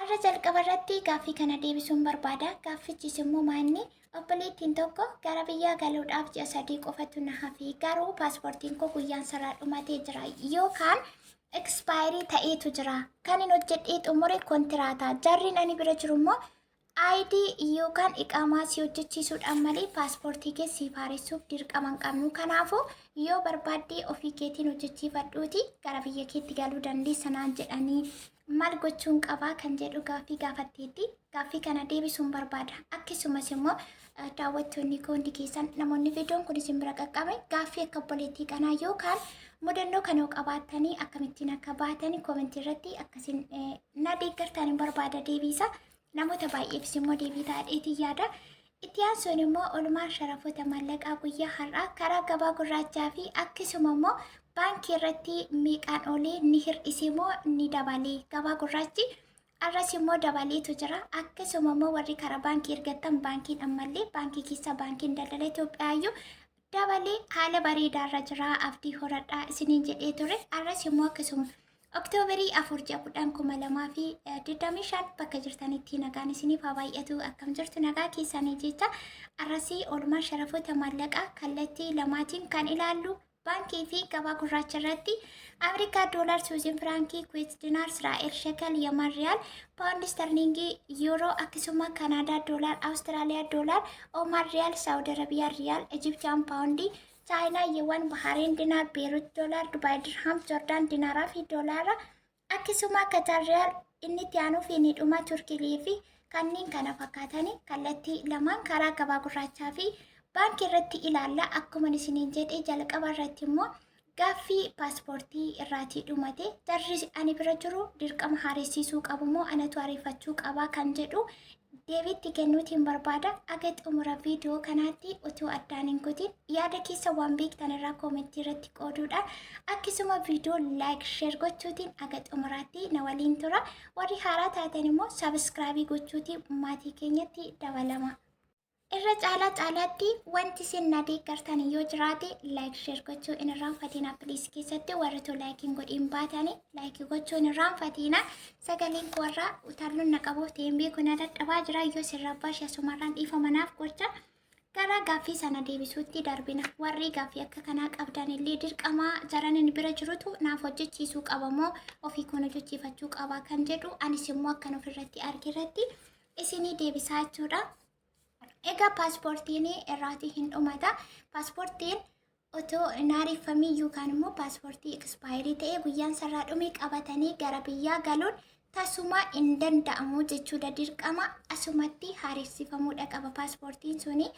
Arra jalqabarratti gaaffii kana deebisuun barbaada. Gaaffichis immoo maanni obboleettiin tokko gara biyyaa galuudhaaf ji'a 3 qofatu na hafe. Garuu paaspoortiin koo guyyaan sarara dhumatee jira yookaan ekspaayirii ta'eetu jira. Kan hin hojjedhee xumure kontiraata. Jarriin ani bira jiru immoo ID yookaan iqaamaa si hojjechiisuudhaan malee paaspoortii kee si faaressuuf dirqama hin qabnu. Kanaafuu yoo barbaaddee ofii keetiin hojjechiifadhuuti gara biyya keetti galuu dandeessa naan jedhanii maal gochuun qabaa kan jedhu gaaffii gaafatteetti. Gaaffii kana deebisuun barbaada. Akkasumas immoo daawwattoonni koo hundi keessan namoonni viidiyoon kun isin bira qaqqabe gaaffii akka obboleettii kanaa yookaan mudannoo kana qabaattanii akkamittiin akka baatanii koomentii irratti akkasiin na deeggartanii barbaada deebisa. Namoota baay'eefis immoo deebii taa'eetii yaada. Itti aansuun immoo oolmaan sharafoota maallaqaa guyyaa har'aa karaa gabaa gurraachaa fi akkasuma immoo baankii irratti meeqaan olee ni hir'ise moo ni dabale? Gabaa gurraachi arras immoo dabaleetu jira. Akkasuma immoo warri karaa baankii ergattan baankiin ammallee baankii keessa baankiin daldala Itoophiyaayyuu dabalee haala bareedaarra jira. Abdii horadhaa isiniin jedhee ture. Arras immoo akkasuma Oktoobarii 4/2025 bakka jirtanitti nagaan isiniif haa baay'atu. Akkam jirtu nagaa keessanii jecha arrasii oolmaa sharafoota maallaqaa kallattii lamaatiin kan ilaallu baankii fi gabaa gurraacha irratti Ameerikaa doolar, Suuzin firankii, Kuweet dinar, Israa'el shekel, Yaman riyaal, paawundi sterlingii, yuuroo akkasuma Kanaadaa doolar, Awustiraaliyaa doolar, Oman riyaal, Saawudi Arabiyaa riyaal, Ijiptiyaan paawundii, Chaayinaa yeewwan, Bahaariin dinar, Beerut doolar, Dubaay dirham, Joordaan dinaraa fi doolaara akkasuma Katar riyaal inni itti aanuu fi inni dhuma Turkii fi kanneen kana fakkaatanii kallattii lamaan karaa gabaa gurraachaa fi baankii irratti ilaalla. Akkuma isiniin jedhee jalqaba irratti immoo gaaffii paaspoortii irraatii dhumate jarri ani bira jiru dirqama haaressisuu qabu moo anatu haareffachuu qabaa kan jedhu deebiitti kennuutiin barbaada. Aga xumura viidiyoo kanaatti utuu addaan hin kutin yaada keessa waan beektan irraa koomentii irratti qooduudhaan akkasuma viidiyoo laayik sheer gochuutiin aga xumuraatti na waliin tura. Warri haaraa taatan immoo sabiskiraabii gochuutiin maatii keenyatti dabalama. Irra caalaatti wanti isin na deeggartan yoo jiraate laayik sheer gochuu hin irraanfatina. Piliis keessatti warri laayikiin godhiin baatanii laayikii gochuu hin irraanfatina. Sagaleen warraa utaalloon na qabuuf ta'een beeku na dadhabaa jira. Yoo sirraa baashee asumarraan dhiifamanaaf gocha gara gaaffii sana deebisuutti darbina. Warri gaaffii akka kanaa qabdan illee dirqama jaranin bira jirutu naaf hojjechiisuu qaba moo ofii kun hojjechiifachuu qaba kan jedhu anis immoo akkan ofirratti argirratti isinii deebisaa jechuudha. Egaa paaspoortiin irraatii hin dhumata. Paaspoortiin otoo naariffamii yookaan immoo paaspoortii ekspaayirii ta'ee guyyaan sarraa dhume qabatanii gara biyyaa galuun tasuma hin danda'amu jechuudha. Dirqama asumatti haaressifamuudha qaba paaspoortiin suni.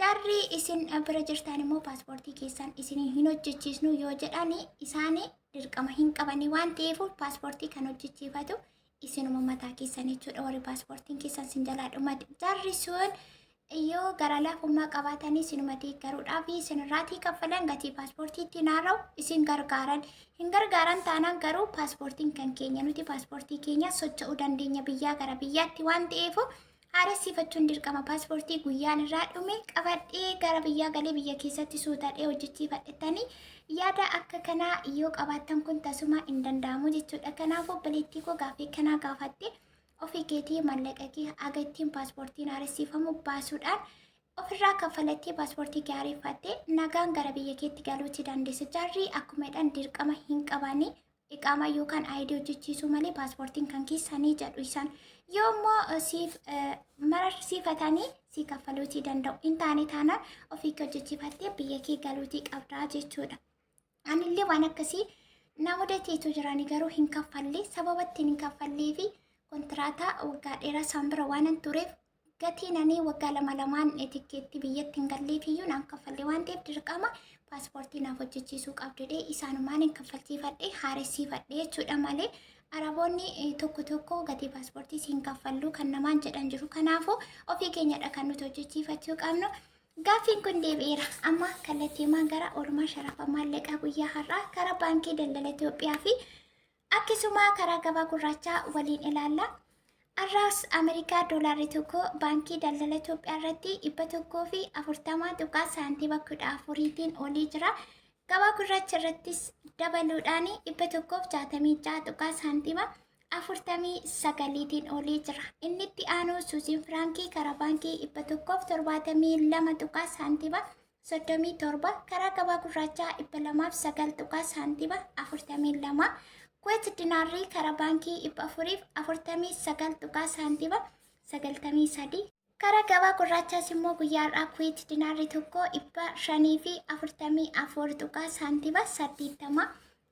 Jarri isin bira jirtan immoo paaspoortii keessan isin hin hojjechisnu yoo jedhani isaan dirqama hin qabani waan ta'eef paaspoortii kan hojjechiifatu isinuma mataa keessan jechuudha. Warri paaspoortiin keessan sin jalaa dhumate jarri sun yoo gara laafummaa qabaatanii isinuma deeggaruudhaaf isinirraatii kaffalan gatii paaspoortiitti naara'u isin gargaaran hin gargaaran taanaan garuu paaspoortiin kan keenya nuti paaspoortii keenya socho'uu dandeenya biyyaa gara biyyaatti waan ta'eef haaressiifachuun dirqama. Paaspoortii guyyaan irraa dhume qabadhee gara biyyaa galee biyya keessatti suutadhee hojjechiifadhetanii yaada akka kanaa yoo qabaattan kun tasuma hin danda'amu jechuudha. Kanaaf obboleettii koo gaaffii kanaa gaafatte ofii keetii maallaqa kee aga ittiin paaspoortiin haaressiifamu baasuudhaan ofirraa kaffalattee paaspoortii kee haareffattee nagaan gara biyya keetti galuutti dandeessa. Jarri akkumadhaan dirqama hin qabanii iqaamaa yookaan aayidii hojjechiisuu malee paaspoortiin kan keessanii jedhu isaan yoo immoo siif mararsiifatanii si kaffaluutii danda'u. Hin taane taanaan ofii kee hojjechiifattee biyya kee galuutii qabdaa jechuudha. Anillee waan akkasii na mudateetu jirani garuu hin kaffalle sababa ittiin hin kaffallee fi kontiraataa waggaa dheeraa isaan bira waan hin tureef gatiin ani waggaa lamaan tikkeetti biyyatti hin galleefiyyuu naan kaffallee waan ta'eef dirqama paaspoortii naaf hojjechiisuu qabdee isaanumaan hin kaffalchiifadhee haaressiifadhee jechuudha malee araboonni tokko gatii paaspoortii siin kaffalluu kan namaan jedhan jiru. Kanaafuu ofii keenyadha kan nuti hojjechiifachuu qabnu. Gaaffiin kun deebi'eera. Amma kallattiimaan gara oolmaa sharafa maallaqaa guyyaa har'aa karaa baankii daldala Itoophiyaa fi akkasuma karaa gabaa gurraachaa waliin ilaalla. Arraas Ameerikaa doolaarri tokko baankii daldala Itoophiyaa irratti 140 saantiima 14tiin olii jira. Gabaa gurraacha irrattis dabaluudhaan 166 saantiima 49 olii jira. Inni itti aanu suusiin firaankii karaa baankii 172 tuqaa saantiba 37 karaa gabaa gurraachaa 209 tuqaa saantiba 42 kuweet dinaarrii karaa baankii 449 tuqaa saantiba 93 karaa gabaa gurraachaas immoo guyyaadhaa kuweet dinaarrii tokko 544 tuqaa saantiba 80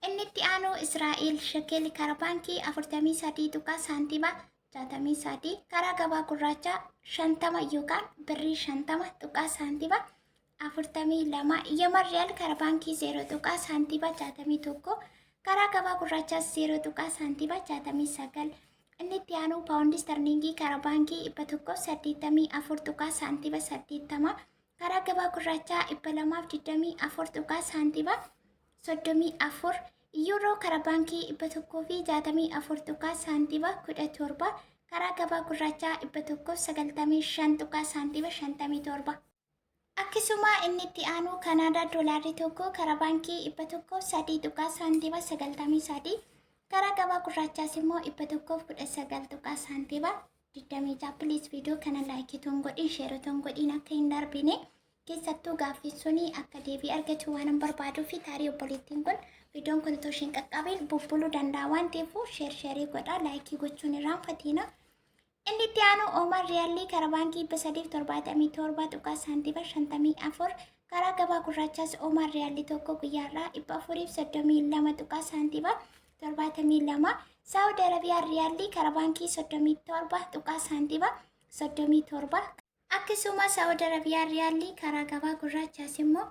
inni itti aanu Israa'el shekel karaa baankii 43 tuqaa saantiba 63 karaa gabaa gurraachaa 50 yookaan birrii 50 tuqaa saantiba 42 Yemen riyaal karaa baankii 0 tuqaa saantiba 61 karaa gabaa gurraachaas 0 tuqaa saantiba 69 inni itti aanu paawundi sterlingii karaa baankii 184 tuqaa saantiba 80 karaa gabaa gurraachaa 224 tuqaa saantiba 34 Yuuroo karaa baankii 164 tuqaa saantiba 17 karaa gabaa gurraachaa 195 tuqaa saantiba 57 akkasuma inni itti aanu Kanaadaa doolaarri tokko karaa baankii 103 tuqaa saantiba 93 karaa gabaa gurraachaas immoo 119 tuqaa saantiba 26 Please viidiyoo kana laayikii toon godhin sheerii toon godhin akka hin darbine keessattuu gaaffii sunii akka deebii argachuu waan barbaaduu fi tarii obboleettiin kun viidiyoon kun otoo isheen qaqqabeen bubbuluu danda'a waan ta'eef sheerii godhaa laayikii gochuun irraanfatina. Inni itti aanu Omar Riyaalii karaa baankii 377 tuqaa saantiba 54 karaa gabaa gurraachaas Omar Riyaalii tokko guyyaarraa 432 tuqaa saantiba 72 Saawudi Arabiyaa Riyaalii karaa baankii 37 tuqaa saantiba 37 akkasuma Saawudi Arabiyaa Riyaalii karaa gabaa gurraachaas immoo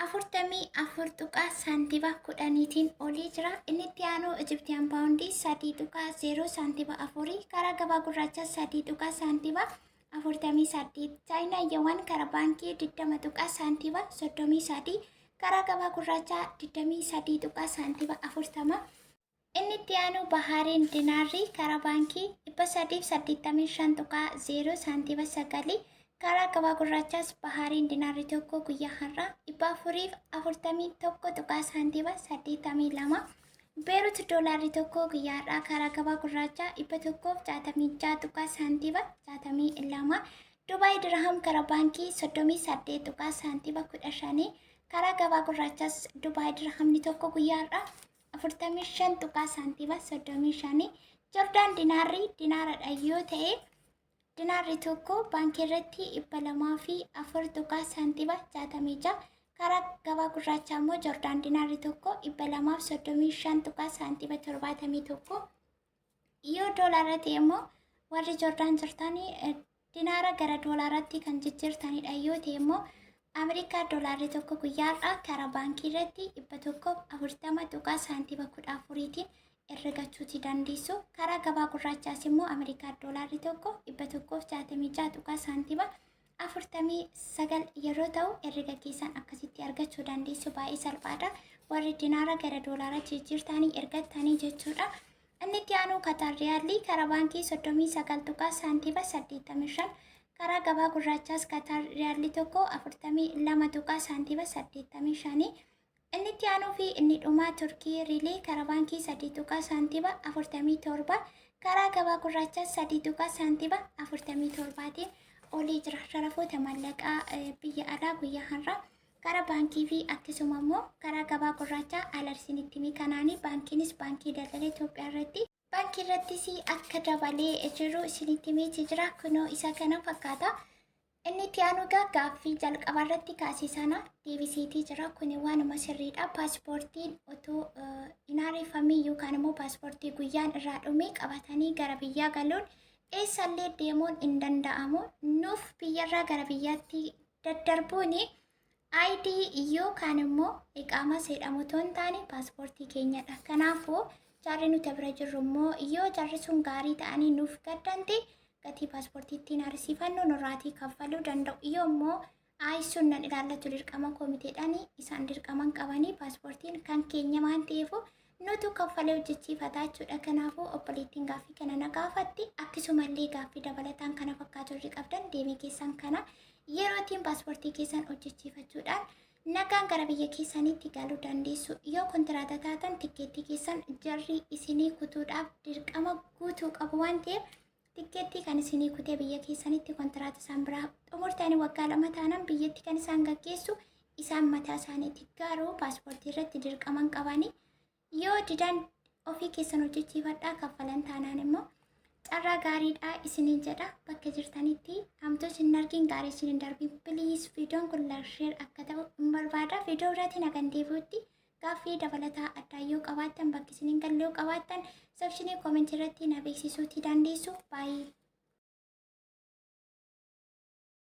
44 tuqaa saantiba 10tiin olii jira. Inni itti aanu Ijiptiyaan paawundii 3 tuqaa 0 saantiba 4 karaa gabaa gurraachaa 3 tuqaa saantiba 48 Chaayinaa Yuwaan karaa baankii 20 tuqaa saantiba 33 karaa gabaa gurraachaa 23 tuqaa saantiba 40 inni itti aanu Bahaariin dinaarrii karaa baankii 385 tuqaa 0 saantiba 9 karaa gabaa gurraachaas Bahaariin dinaarri tokko guyyaa har'aa 441 tuqaa saantiba 82 Beerut doolaarri tokko guyyaa har'aa karaa gabaa gurraachaa 166 tuqaa saantiba 62 Dubaay diraham karaa baankii 38 tuqaa saantiba 15 karaa gabaa gurraachaas Dubaay dirahamni tokko guyyaa har'aa 45 tuqaa saantiba 35 Jordaan dinaarri dinaaradha yoo ta'e Dinaarri tokko baankii irratti 204 tuqaa saantiba 66 karaa gabaa gurraachaa immoo Jordaan dinaarri tokko 235 tuqaa saantiba 71 yoo doolaara ta'e immoo warri Jordaan jirtanii dinaara gara doolaaraatti kan jijjiirtanidha yoo ta'e immoo Ameerikaa doolaarri tokko guyyaa har'aa karaa baankii irratti 140 tuqaa saantiba 14tiin herregachuuti dandeessu. Karaa gabaa gurraachaas immoo Ameerikaa doolaarri tokko 166 tuqaa saantiba 49 yeroo ta'u herrega keessan akkasitti argachuu dandeessu. Baay'ee salphaadha. Warri dinaara gara doolaara jijjiirtanii ergattanii jechuudha. Inni itti aanu Qatar Riyaalii karaa baankii 39 tuqaa saantiba 85 karaa gabaa gurraachaas Qatar Riyaalii tokko 42 tuqaa saantiba 85 inni itti aanuu fi inni dhumaa Turkii Riilee karaa baankii 3 tuqaa saantiba 47 karaa gabaa gurraachaas 3 tuqaa saantiba 47tiin olii jira. Sharafoota maallaqaa biyya alaa guyyaa har'aa karaa baankii fi akkasuma immoo karaa gabaa gurraachaa alarsiinitti kanaanii baankiinis baankii daldala Itoophiyaa irratti baankii irrattis akka dabalee jiru isinitti himee jira. Kunoo isa kana fakkaata. Inni itti aanu gaaffii jalqaba irratti kaasee sana deebiseetii jira. Kun waanuma sirriidha. Paaspoortiin otoo hin ariifamne yookaan immoo paaspoortii guyyaan irraa dhume qabatanii gara biyyaa galuun eessallee deemuun hin danda'amu. Nuuf biyyarraa gara biyyaatti daddarbuun ID yookaan immoo iqaama jedhamu otoo hin taane paaspoortii keenyadha. Kanaafuu jarri nuti bira jirru immoo yoo jarri sun gaarii ta'anii nuuf gaddante gatii paaspoortiittiin arsiifannu nurraatii kaffaluu danda'u. Yoo immoo sun nan ilaallatu dirqama komiteedhaan isaan dirqaman qabanii paaspoortiin kan keenya waan ta'eef nutu kaffalee hojjechiifataa jechuudha. Kanaafuu obboleettiin gaaffii kana na gaafatti. Akkasumallee gaaffii dabalataan kana fakkaatu irri qabdan deemee keessan kana yerootiin paaspoortii keessan hojjechiifachuudhaan nagaan gara biyya keessaniitti galuu dandeessu. Yoo kontiraata taatan tikkeettii keessan jarri isinii kutuudhaaf dirqama guutuu qabu waan ta'eef tikkeettii kan isinii kutee biyya keessanitti kontiraata isaan biraa xumurtanii waggaa 2 taanan biyyatti kan isaan gaggeessu isaan mataa isaaniitti. Garuu paaspoortii irratti dirqaman qabanii yoo didan ofii keessan hojjechiifadhaa kaffalan taanaan immoo carraa gaariidhaa isiniin jedha. Bakka jirtanitti hamtuu isin argin gaarii isin darbii piliis viidiyoon kun larsheer akka ta'u hin barbaada. Viidiyoo biraatiin hagan deebi'utti gaaffii dabalataa addaa yoo qabaattan bakki isin hin galle yoo qabaattan sekshinii koomentii irratti na beeksisuutii dandeessu. Baay'ee